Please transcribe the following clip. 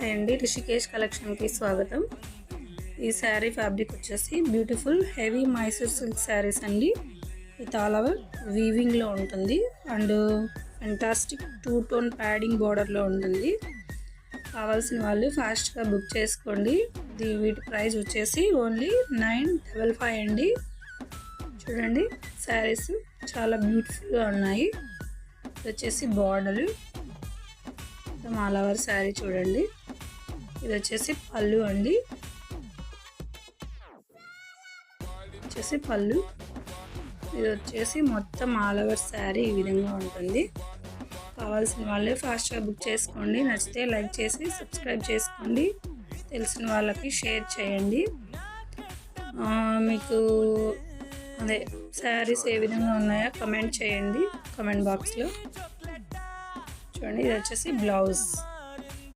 Hi అండి, రిషికేష్ కలెక్షన్కి స్వాగతం. ఈ శారీ ఫ్యాబ్రిక్ వచ్చేసి beautiful heavy Mysore silk saris అండి. విత్ ఆల్ ఓవర్ వీవింగ్లో ఉంటుంది అండ్ ఫెంటాస్టిక్ 2-టోన్ ప్యాడింగ్ బార్డర్లో ఉంటుంది. కావాల్సిన వాళ్ళు ఫాస్ట్గా బుక్ చేసుకోండి. వీటి ప్రైస్ వచ్చేసి ఓన్లీ 955 అండి. చూడండి, శారీస్ చాలా బ్యూటిఫుల్గా ఉన్నాయి. ఇది వచ్చేసి బార్డర్, ఆల్ ఓవర్ శారీ చూడండి. ఇది వచ్చేసి పళ్ళు అండి, వచ్చేసి పళ్ళు. ఇది వచ్చేసి మొత్తం ఆల్ ఓవర్ శారీ ఈ విధంగా ఉంటుంది. కావాల్సిన వాళ్ళే ఫాస్ట్గా బుక్ చేసుకోండి. నచ్చితే లైక్ చేసి సబ్స్క్రైబ్ చేసుకోండి. తెలిసిన వాళ్ళకి షేర్ చేయండి. మీకు అదే శారీస్ ఏ విధంగా ఉన్నాయో కమెంట్ చేయండి కామెంట్ బాక్స్లో. చూడండి, ఇది వచ్చేసి బ్లౌజ్.